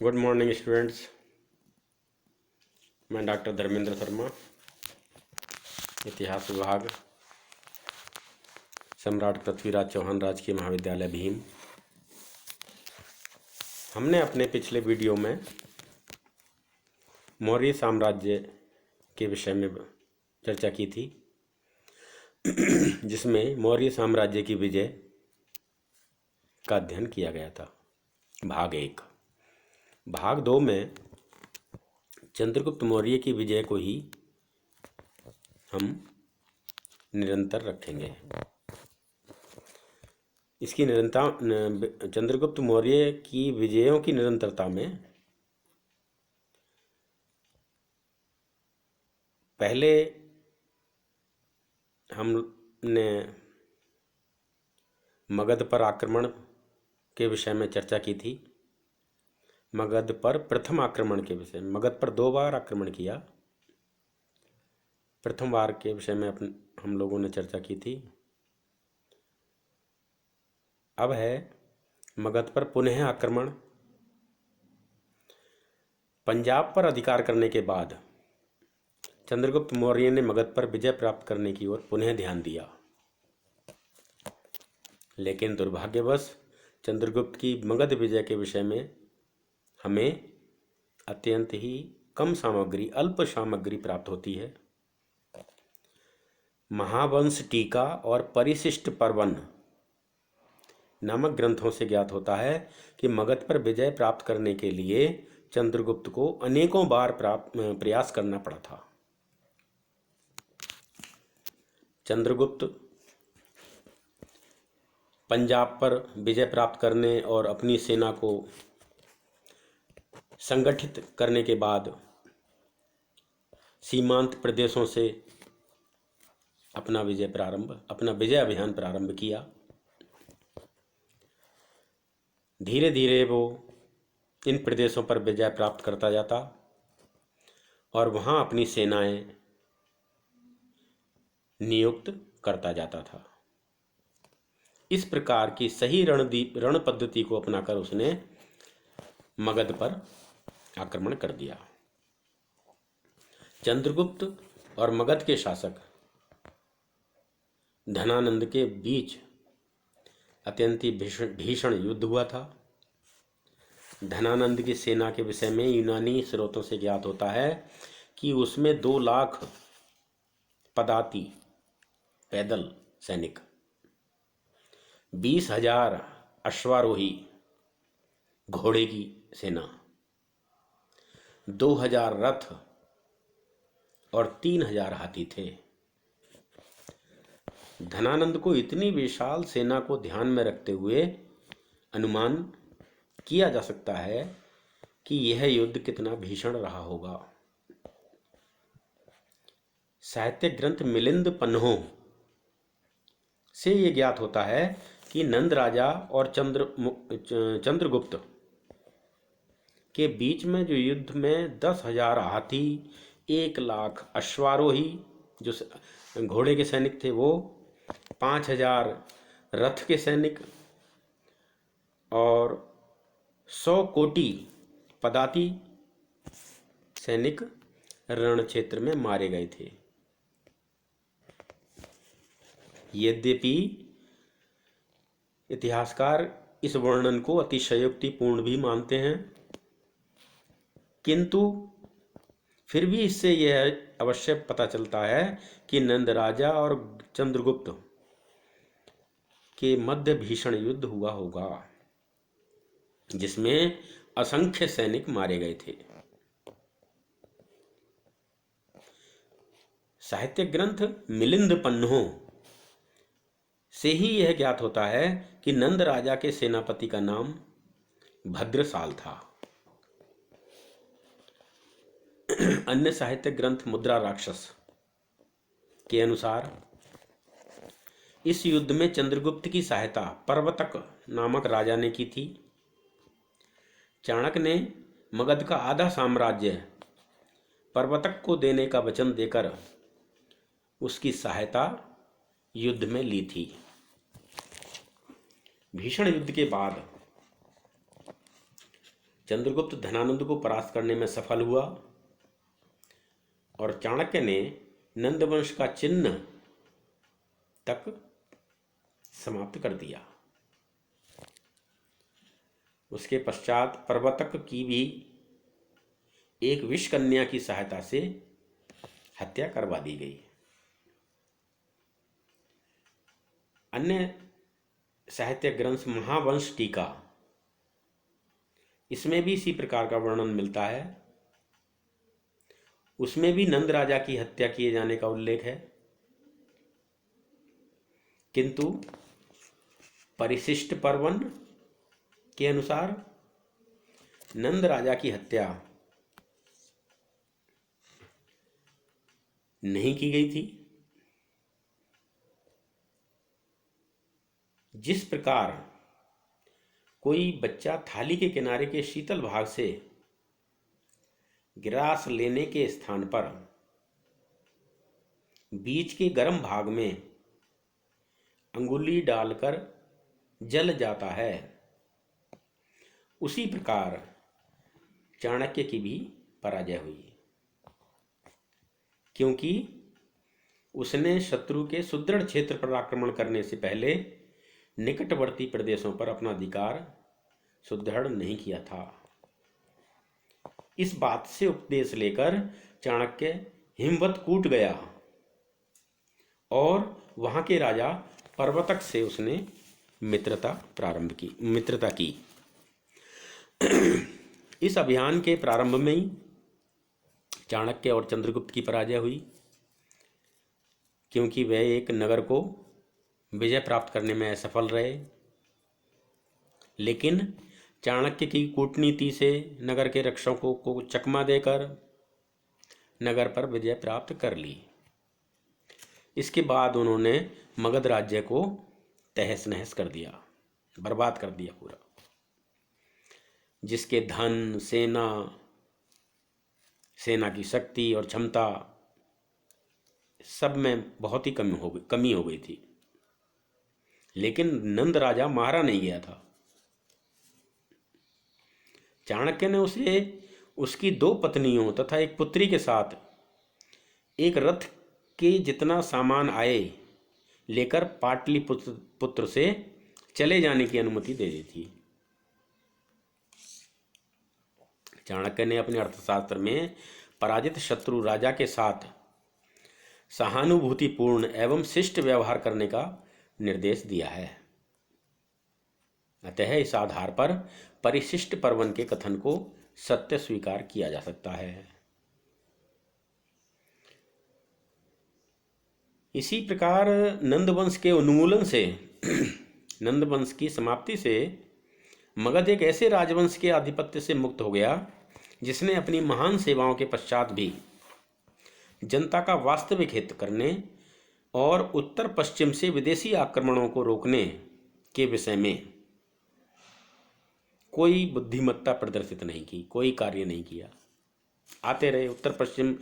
Good morning students. मैं doctor Dharmendra Sharma, इतिहास विभाग, सम्राट पृथ्वीराज चौहान राजकीय महाविद्यालय भीम। हमने अपने पिछले वीडियो में मौर्य साम्राज्य के विषय में चर्चा की थी, जिसमें मौर्य साम्राज्य की विजय का अध्ययन किया गया था। भाग 1। भाग 2 में चंद्रगुप्त मौर्य की विजय को ही हम निरंतर रखेंगे। इसकी निरंतर चंद्रगुप्त मौर्य की विजयों की निरंतरता में पहले हमने मगध पर आक्रमण के विषय में चर्चा की थी। मगध पर प्रथम आक्रमण के विषय में, मगध पर 2 बार आक्रमण किया। प्रथम बार के विषय में हम लोगों ने चर्चा की थी। अब है मगध पर पुनः आक्रमण। पंजाब पर अधिकार करने के बाद चंद्रगुप्त मौर्य ने मगध पर विजय प्राप्त करने की ओर पुनः ध्यान दिया, लेकिन दुर्भाग्यवश चंद्रगुप्त की मगध विजय के विषय में हमें अत्यंत ही कम सामग्री, अल्प सामग्री प्राप्त होती है। महावंश टीका और परिशिष्ट पर्वन नामक ग्रंथों से ज्ञात होता है कि मगध पर विजय प्राप्त करने के लिए चंद्रगुप्त को अनेकों बार प्रयास करना पड़ा था। चंद्रगुप्त पंजाब पर विजय प्राप्त करने और अपनी सेना को संगठित करने के बाद सीमांत प्रदेशों से अपना विजय अभियान प्रारंभ किया। धीरे धीरे वो इन प्रदेशों पर विजय प्राप्त करता जाता और वहां अपनी सेनाएं नियुक्त करता जाता था। इस प्रकार की सही रण पद्धति को अपनाकर उसने मगध पर आक्रमण कर दिया। चंद्रगुप्त और मगध के शासक धनानंद के बीच अत्यंत भीषण युद्ध हुआ था। धनानंद की सेना के विषय में यूनानी स्रोतों से ज्ञात होता है कि उसमें 2 लाख पदाती पैदल सैनिक, 20,000 अश्वारोही घोड़े की सेना, 2,000 रथ और 3,000 हाथी थे। धनानंद को इतनी विशाल सेना को ध्यान में रखते हुए अनुमान किया जा सकता है कि यह युद्ध कितना भीषण रहा होगा। साहित्यिक ग्रंथ मिलिंद पन्हों से यह ज्ञात होता है कि नंद राजा और चंद्रगुप्त के बीच में जो युद्ध में 10,000 हाथी, 1 लाख अश्वारोही जो घोड़े के सैनिक थे, वो 5,000 रथ के सैनिक और 100 कोटि पदाती सैनिक रण क्षेत्र में मारे गए थे। यद्यपि इतिहासकार इस वर्णन को अतिशयोक्तिपूर्ण भी मानते हैं, किंतु फिर भी इससे यह अवश्य पता चलता है कि नंद राजा और चंद्रगुप्त के मध्य भीषण युद्ध हुआ होगा, जिसमें असंख्य सैनिक मारे गए थे। साहित्यिक ग्रंथ मिलिंद पन्हों से ही यह ज्ञात होता है कि नंद राजा के सेनापति का नाम भद्रसाल था। अन्य साहित्यिक ग्रंथ मुद्रा राक्षस के अनुसार इस युद्ध में चंद्रगुप्त की सहायता पर्वतक नामक राजा ने की थी। चाणक्य ने मगध का आधा साम्राज्य पर्वतक को देने का वचन देकर उसकी सहायता युद्ध में ली थी। भीषण युद्ध के बाद चंद्रगुप्त धनानंद को परास्त करने में सफल हुआ और चाणक्य ने नंदवंश का चिन्ह तक समाप्त कर दिया। उसके पश्चात प्रवर्तक की भी एक विषकन्या की सहायता से हत्या करवा दी गई। अन्य साहित्य ग्रंथ महावंश टीका, इसमें भी इसी प्रकार का वर्णन मिलता है। उसमें भी नंद राजा की हत्या किए जाने का उल्लेख है, किंतु परिशिष्ट पर्वन के अनुसार नंद राजा की हत्या नहीं की गई थी। जिस प्रकार कोई बच्चा थाली के किनारे के शीतल भाग से ग्रास लेने के स्थान पर बीच के गर्म भाग में अंगुली डालकर जल जाता है, उसी प्रकार चाणक्य की भी पराजय हुई, क्योंकि उसने शत्रु के सुदृढ़ क्षेत्र पर आक्रमण करने से पहले निकटवर्ती प्रदेशों पर अपना अधिकार सुदृढ़ नहीं किया था। इस बात से उपदेश लेकर चाणक्य हिमवत कूट गया और वहां के राजा प्रवर्तक से उसने मित्रता की। इस अभियान के प्रारंभ में ही चाणक्य और चंद्रगुप्त की पराजय हुई, क्योंकि वे एक नगर को विजय प्राप्त करने में असफल रहे। लेकिन चाणक्य की कूटनीति से नगर के रक्षकों को चकमा देकर नगर पर विजय प्राप्त कर ली। इसके बाद उन्होंने मगध राज्य को तहस नहस कर दिया, बर्बाद कर दिया पूरा, जिसके धन, सेना की शक्ति और क्षमता सब में बहुत ही कमी हो गई थी। लेकिन नंद राजा मारा नहीं गया था। चाणक्य ने उसे उसकी 2 पत्नियों तथा एक पुत्री के साथ एक रथ के जितना सामान आए लेकर पाटलिपुत्र से चले जाने की अनुमति दे दी थी। चाणक्य ने अपने अर्थशास्त्र में पराजित शत्रु राजा के साथ सहानुभूतिपूर्ण एवं शिष्ट व्यवहार करने का निर्देश दिया है। अतः इस आधार पर परिशिष्ट पर्वन के कथन को सत्य स्वीकार किया जा सकता है। इसी प्रकार नंदवंश के उन्मूलन से नंदवंश की समाप्ति से मगध एक ऐसे राजवंश के आधिपत्य से मुक्त हो गया जिसने अपनी महान सेवाओं के पश्चात भी जनता का वास्तविक हित करने और उत्तर पश्चिम से विदेशी आक्रमणों को रोकने के विषय में कोई बुद्धिमत्ता प्रदर्शित नहीं की, कोई कार्य नहीं किया। आते रहे, उत्तर पश्चिम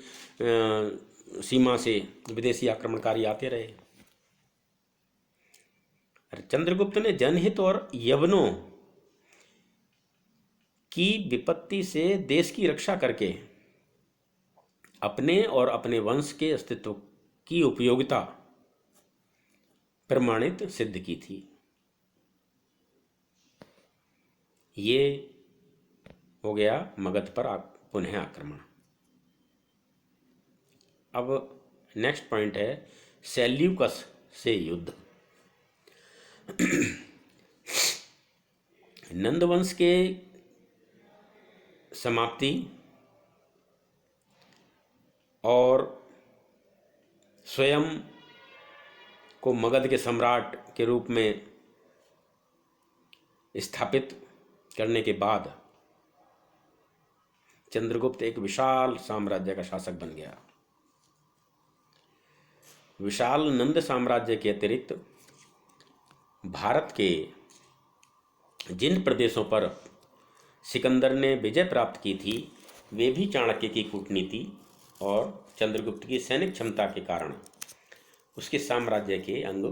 सीमा से विदेशी आक्रमणकारी आते रहे। चंद्रगुप्त ने जनहित और यवनों की विपत्ति से देश की रक्षा करके अपने और अपने वंश के अस्तित्व की उपयोगिता प्रमाणित सिद्ध की थी। ये हो गया मगध पर पुनः आक्रमण। अब नेक्स्ट पॉइंट है सेल्यूकस से युद्ध। नंदवंश के समाप्ति और स्वयं को मगध के सम्राट के रूप में स्थापित करने के बाद चंद्रगुप्त एक विशाल साम्राज्य का शासक बन गया। विशाल नंद साम्राज्य के अतिरिक्त भारत के जिन प्रदेशों पर सिकंदर ने विजय प्राप्त की थी, वे भी चाणक्य की कूटनीति और चंद्रगुप्त की सैनिक क्षमता के कारण उसके साम्राज्य के अंग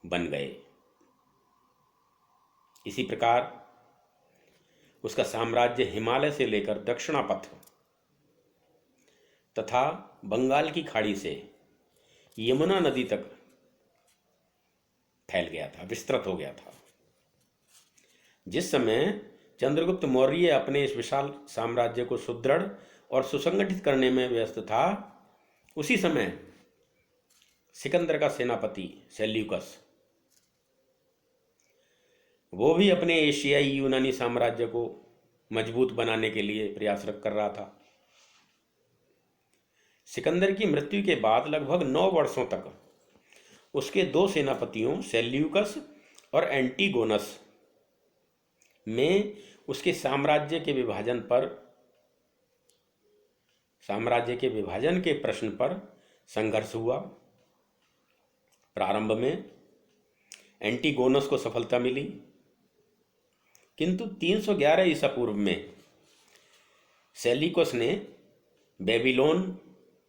बन गए। इसी प्रकार उसका साम्राज्य हिमालय से लेकर दक्षिणापथ तथा बंगाल की खाड़ी से यमुना नदी तक फैल गया था, विस्तृत हो गया था। जिस समय चंद्रगुप्त मौर्य अपने इस विशाल साम्राज्य को सुदृढ़ और सुसंगठित करने में व्यस्त था, उसी समय सिकंदर का सेनापति सेल्यूकस, वो भी अपने एशियाई यूनानी साम्राज्य को मजबूत बनाने के लिए प्रयासरत कर रहा था। सिकंदर की मृत्यु के बाद लगभग 9 वर्षों तक उसके 2 सेनापतियों सेल्यूकस और एंटीगोनस में उसके साम्राज्य के विभाजन के प्रश्न पर संघर्ष हुआ। प्रारंभ में एंटीगोनस को सफलता मिली, किंतु 311 ईसा पूर्व में सेल्यूकस ने बेबीलोन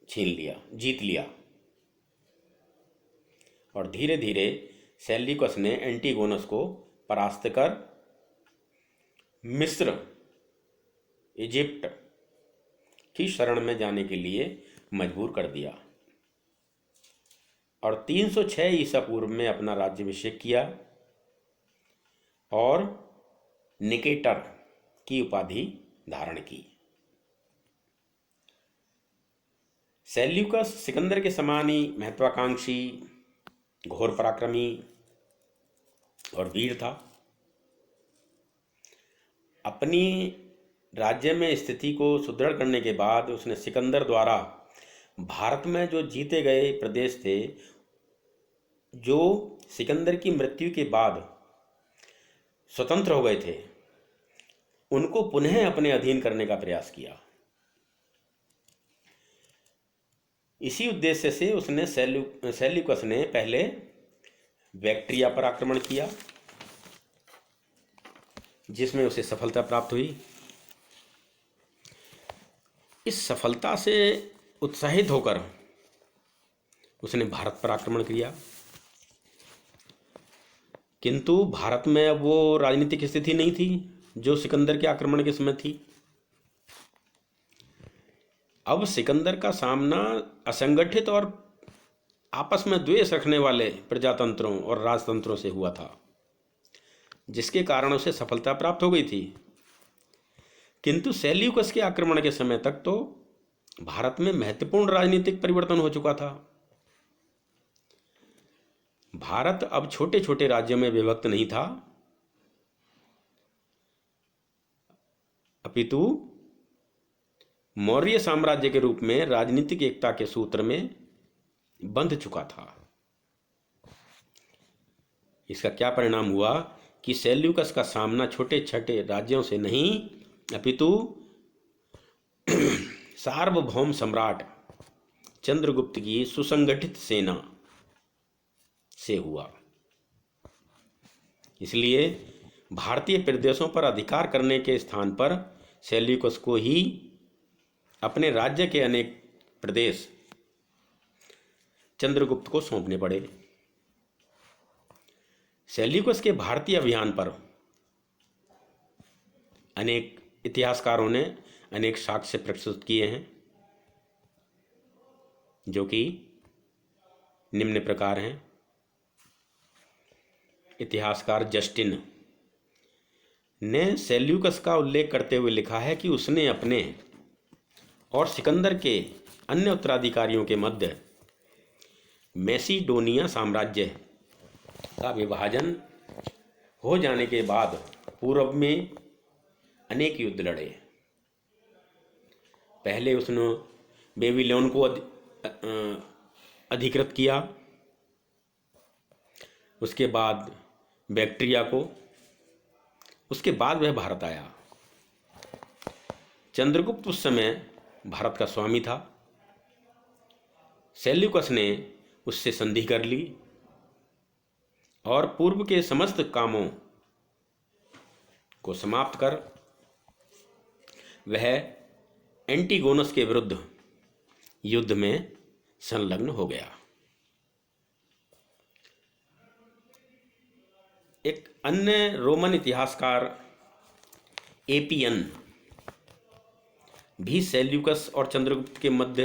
जीत लिया और धीरे धीरे सेल्यूकस ने एंटीगोनस को परास्त कर मिस्र, इजिप्ट की शरण में जाने के लिए मजबूर कर दिया और 306 ईसा पूर्व में अपना राज्याभिषेक किया और निकेटर की उपाधि धारण की। सेल्यूकस सिकंदर के समान ही महत्वाकांक्षी, घोर पराक्रमी और वीर था। अपनी राज्य में स्थिति को सुदृढ़ करने के बाद उसने सिकंदर द्वारा भारत में जो जीते गए प्रदेश थे, जो सिकंदर की मृत्यु के बाद स्वतंत्र हो गए थे, उनको पुनः अपने अधीन करने का प्रयास किया। इसी उद्देश्य से उसने सेल्यूकस ने पहले बैक्ट्रिया पर आक्रमण किया, जिसमें उसे सफलता प्राप्त हुई। इस सफलता से उत्साहित होकर उसने भारत पर आक्रमण किया, किंतु भारत में अब वो राजनीतिक स्थिति नहीं थी जो सिकंदर के आक्रमण के समय थी। अब सिकंदर का सामना असंगठित और आपस में द्वेष रखने वाले प्रजातंत्रों और राजतंत्रों से हुआ था, जिसके कारण उसे सफलता प्राप्त हो गई थी। किंतु सेल्यूकस के आक्रमण के समय तक तो भारत में महत्वपूर्ण राजनीतिक परिवर्तन हो चुका था। भारत अब छोटे छोटे राज्यों में विभक्त नहीं था, अपितु मौर्य साम्राज्य के रूप में राजनीतिक एकता के सूत्र में बंध चुका था। इसका क्या परिणाम हुआ कि सेल्यूकस का सामना छोटे छोटे राज्यों से नहीं, अपितु सार्वभौम सम्राट चंद्रगुप्त की सुसंगठित सेना से हुआ। इसलिए भारतीय प्रदेशों पर अधिकार करने के स्थान पर सेल्यूकस को ही अपने राज्य के अनेक प्रदेश चंद्रगुप्त को सौंपने पड़े। सेल्यूकस के भारतीय अभियान पर अनेक इतिहासकारों ने अनेक साक्ष्य प्रस्तुत किए हैं, जो कि निम्न प्रकार हैं। इतिहासकार जस्टिन ने सेल्यूकस का उल्लेख करते हुए लिखा है कि उसने अपने और सिकंदर के अन्य उत्तराधिकारियों के मध्य मैसिडोनिया साम्राज्य का विभाजन हो जाने के बाद पूर्व में अनेक युद्ध लड़े। पहले उसने बेबीलोन को अधिकृत किया, उसके बाद बैक्ट्रिया को, उसके बाद वह भारत आया। चंद्रगुप्त उस समय भारत का स्वामी था। सेल्यूकस ने उससे संधि कर ली और पूर्व के समस्त कामों को समाप्त कर वह एंटीगोनस के विरुद्ध युद्ध में संलग्न हो गया। एक अन्य रोमन इतिहासकार एपियन भी सेल्यूकस और चंद्रगुप्त के मध्य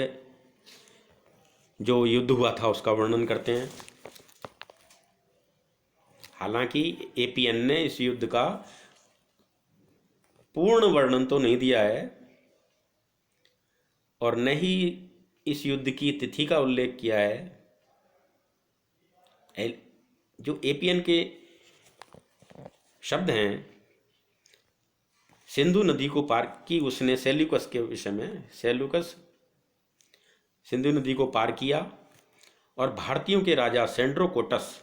जो युद्ध हुआ था उसका वर्णन करते हैं। हालांकि एपियन ने इस युद्ध का पूर्ण वर्णन तो नहीं दिया है और न ही इस युद्ध की तिथि का उल्लेख किया है। जो एपियन के शब्द हैं, सिंधु नदी को पार की उसने सेल्यूकस के विषय में, सेल्यूकस सिंधु नदी को पार किया और भारतीयों के राजा सेंड्रोकोटस,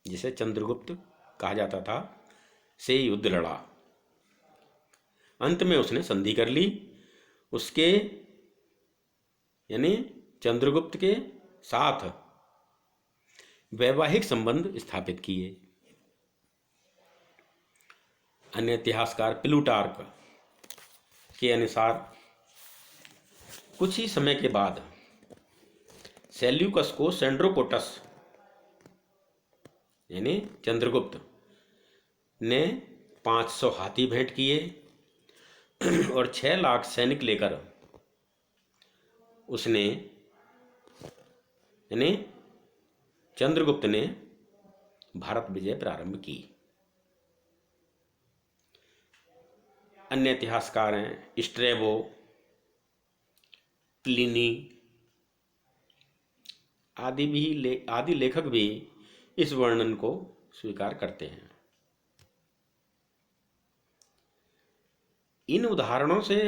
जिसे चंद्रगुप्त कहा जाता था, से युद्ध लड़ा। अंत में उसने संधि कर ली, उसके यानी चंद्रगुप्त के साथ वैवाहिक संबंध स्थापित किए। अन्य इतिहासकार प्लूटार्क के अनुसार कुछ ही समय के बाद सेल्यूकस को सेंड्रोकोटस यानी चंद्रगुप्त ने 500 हाथी भेंट किए और 6 लाख सैनिक लेकर उसने यानी चंद्रगुप्त ने भारत विजय प्रारंभ की। अन्य इतिहासकार हैं स्ट्रेबो, प्लिनी आदि लेखक भी इस वर्णन को स्वीकार करते हैं। इन उदाहरणों से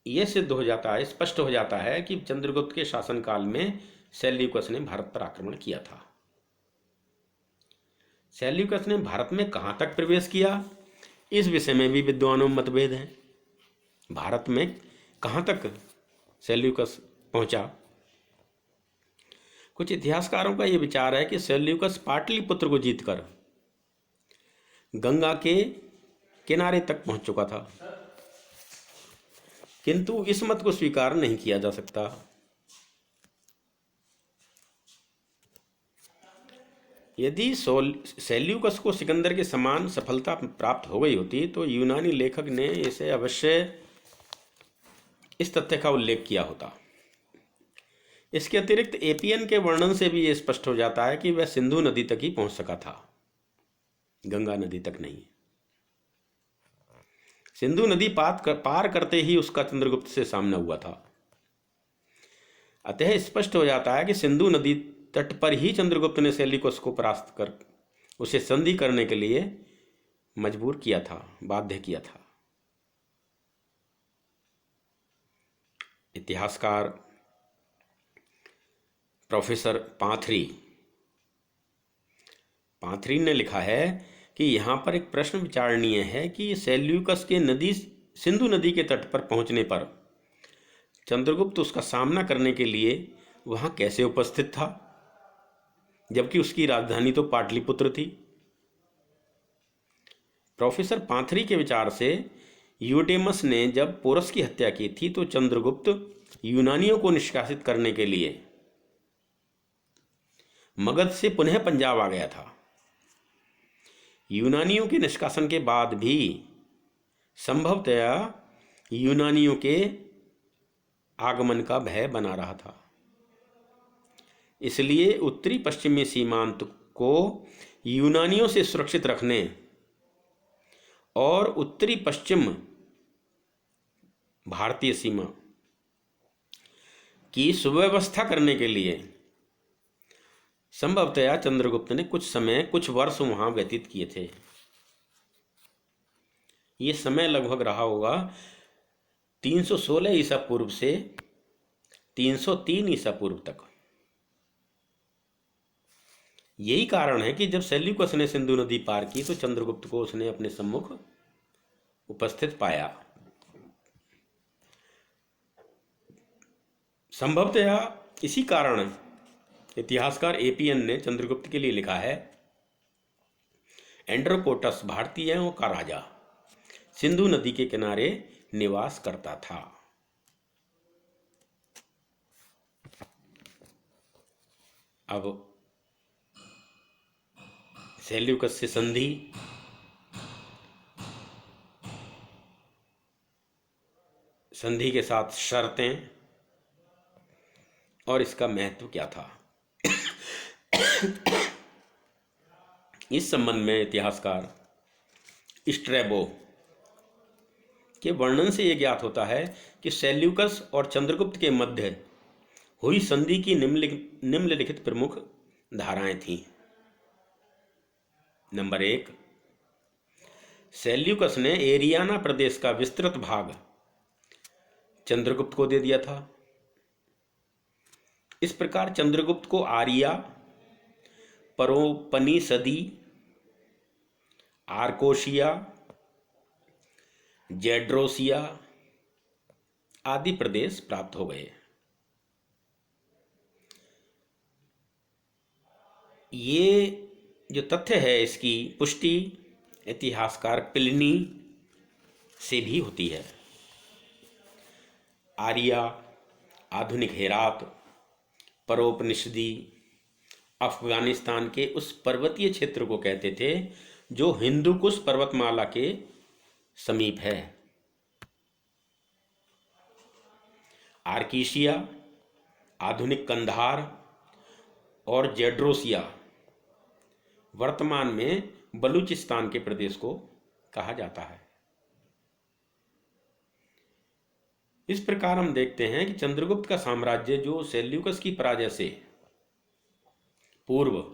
यह सिद्ध हो जाता है, स्पष्ट हो जाता है कि चंद्रगुप्त के शासनकाल में सेल्यूकस ने भारत पर आक्रमण किया था। सेल्यूकस ने भारत में कहां तक प्रवेश किया, इस विषय में भी विद्वानों में मतभेद है। भारत में कहां तक सेल्यूकस पहुंचा? कुछ इतिहासकारों का यह विचार है कि सेल्यूकस पाटलिपुत्र को जीतकर गंगा के किनारे तक पहुंच चुका था, किंतु इस मत को स्वीकार नहीं किया जा सकता। यदि सेल्यूकस को सिकंदर के समान सफलता प्राप्त हो गई होती तो यूनानी लेखक ने इसे अवश्य इस तथ्य का उल्लेख किया होता। इसके अतिरिक्त एपियन के वर्णन से भी यह स्पष्ट हो जाता है कि वह सिंधु नदी तक ही पहुंच सका था, गंगा नदी तक नहीं। सिंधु नदी पार करते ही उसका चंद्रगुप्त से सामना हुआ था। अतः स्पष्ट हो जाता है कि सिंधु नदी तट पर ही चंद्रगुप्त ने सेल्यूकस को परास्त कर उसे संधि करने के लिए मजबूर किया था, बाध्य किया था। इतिहासकार प्रोफेसर पाथरी ने लिखा है कि यहाँ पर एक प्रश्न विचारणीय है कि सेल्यूकस के सिंधु नदी के तट पर पहुंचने पर चंद्रगुप्त उसका सामना करने के लिए वहां कैसे उपस्थित था, जबकि उसकी राजधानी तो पाटलिपुत्र थी। प्रोफेसर पाथरी के विचार से यूडेमस ने जब पोरस की हत्या की थी तो चंद्रगुप्त यूनानियों को निष्कासित करने के लिए मगध से पुनः पंजाब आ गया था। यूनानियों के निष्कासन के बाद भी संभवतया यूनानियों के आगमन का भय बना रहा था, इसलिए उत्तरी पश्चिमी सीमांत को यूनानियों से सुरक्षित रखने और उत्तरी पश्चिम भारतीय सीमा की सुव्यवस्था करने के लिए संभवतया चंद्रगुप्त ने कुछ वर्ष वहां व्यतीत किए थे। ये समय लगभग रहा होगा 316 ईसा पूर्व से 303 ईसा पूर्व तक। यही कारण है कि जब सेल्यूकस ने सिंधु नदी पार की तो चंद्रगुप्त को उसने अपने सम्मुख उपस्थित पाया। संभवतया इसी कारण इतिहासकार एपियन ने चंद्रगुप्त के लिए लिखा है, एंड्रोकोटस भारतीयों का राजा सिंधु नदी के किनारे निवास करता था। अब सेल्यूकस से संधि संधि के साथ शर्तें और इसका महत्व क्या था। इस संबंध में इतिहासकार स्ट्रैबो के वर्णन से यह ज्ञात होता है कि सेल्यूकस और चंद्रगुप्त के मध्य हुई संधि की निम्नलिखित प्रमुख धाराएं थीं। नंबर 1, सेल्यूकस ने एरियाना प्रदेश का विस्तृत भाग चंद्रगुप्त को दे दिया था। इस प्रकार चंद्रगुप्त को आरिया, परोपनिसदी, आर्कोशिया, जेड्रोसिया आदि प्रदेश प्राप्त हो गए। ये जो तथ्य है इसकी पुष्टि इतिहासकार प्लिनी से भी होती है। आरिया, आधुनिक हेरात, परोपनिषदी अफगानिस्तान के उस पर्वतीय क्षेत्र को कहते थे जो हिंदुकुश पर्वतमाला के समीप है। आर्कीशिया, आधुनिक कंधार और जेड्रोसिया वर्तमान में बलूचिस्तान के प्रदेश को कहा जाता है। इस प्रकार हम देखते हैं कि चंद्रगुप्त का साम्राज्य जो सेल्यूकस की पराजय से पूर्व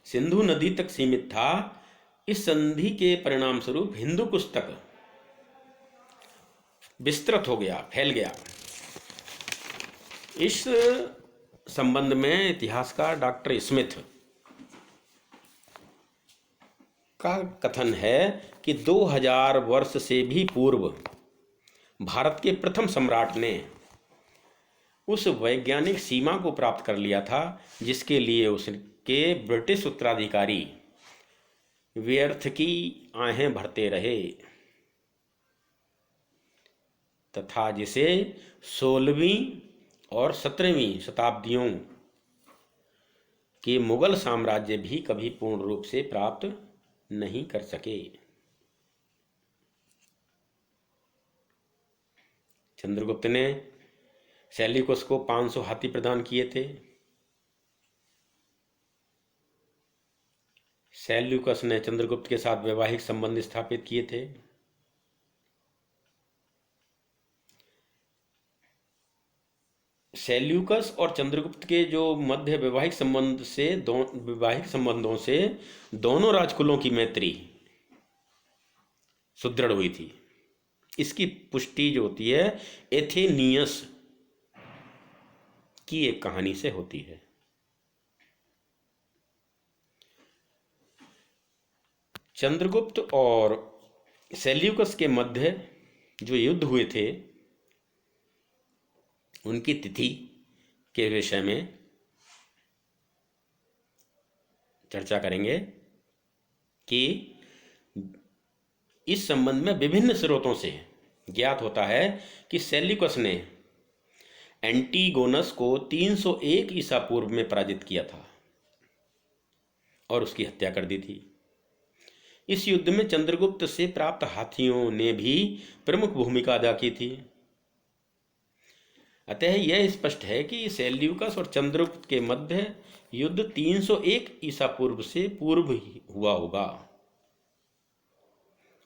सिंधु नदी तक सीमित था, इस संधि के परिणाम स्वरूप हिंदुकुश तक विस्तृत हो गया, फैल गया। इस संबंध में इतिहासकार डॉक्टर स्मिथ का कथन है कि 2000 वर्ष से भी पूर्व भारत के प्रथम सम्राट ने उस वैज्ञानिक सीमा को प्राप्त कर लिया था जिसके लिए उसके ब्रिटिश उत्तराधिकारी व्यर्थ की आहें भरते रहे तथा जिसे 16वीं और 17वीं शताब्दियों के मुगल साम्राज्य भी कभी पूर्ण रूप से प्राप्त नहीं कर सके। चंद्रगुप्त ने सेल्यूकस को 500 हाथी प्रदान किए थे। सेल्यूकस ने चंद्रगुप्त के साथ वैवाहिक संबंध स्थापित किए थे। सेल्यूकस और चंद्रगुप्त के जो मध्य वैवाहिक संबंधों से दोनों राजकुलों की मैत्री सुदृढ़ हुई थी। इसकी पुष्टि जो होती है एथेनियस की एक कहानी से होती है। चंद्रगुप्त और सेल्यूकस के मध्य जो युद्ध हुए थे उनकी तिथि के विषय में चर्चा करेंगे कि इस संबंध में विभिन्न स्रोतों से ज्ञात होता है कि सेल्यूकस ने एंटीगोनस को 301 ईसा पूर्व में पराजित किया था और उसकी हत्या कर दी थी। इस युद्ध में चंद्रगुप्त से प्राप्त हाथियों ने भी प्रमुख भूमिका अदा की थी। अतः यह स्पष्ट है कि सेल्यूकस और चंद्रगुप्त के मध्य युद्ध 301 ईसा पूर्व से पूर्व ही हुआ होगा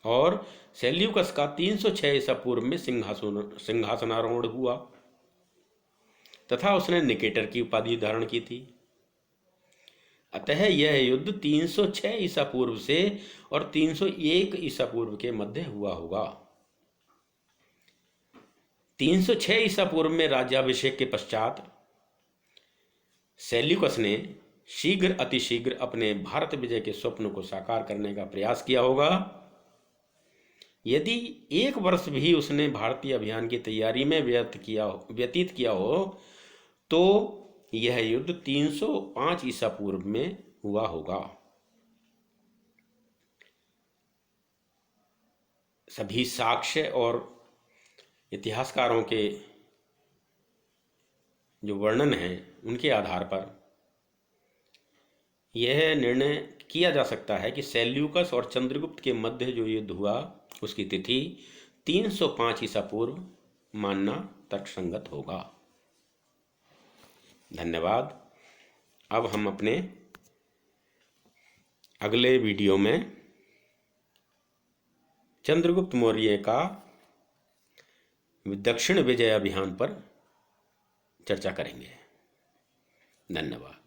और सेल्यूकस का 306 ईसा पूर्व में सिंहासनारोहण हुआ तथा उसने निकेटर की उपाधि धारण की थी। अतः यह युद्ध 306 ईसा पूर्व से और 301 ईसा पूर्व के मध्य हुआ होगा। 306 ईसा पूर्व में राज्याभिषेक के पश्चात सेल्यूकस ने शीघ्र अतिशीघ्र अपने भारत विजय के स्वप्न को साकार करने का प्रयास किया होगा। यदि 1 वर्ष भी उसने भारतीय अभियान की तैयारी में व्यतीत किया हो तो यह युद्ध 305 ईसा पूर्व में हुआ होगा। सभी साक्ष्य और इतिहासकारों के जो वर्णन हैं उनके आधार पर यह निर्णय किया जा सकता है कि सेल्यूकस और चंद्रगुप्त के मध्य जो युद्ध हुआ उसकी तिथि 305 ईसा पूर्व मानना तर्कसंगत होगा। धन्यवाद। अब हम अपने अगले वीडियो में चंद्रगुप्त मौर्य का दक्षिण विजय अभियान पर चर्चा करेंगे। धन्यवाद।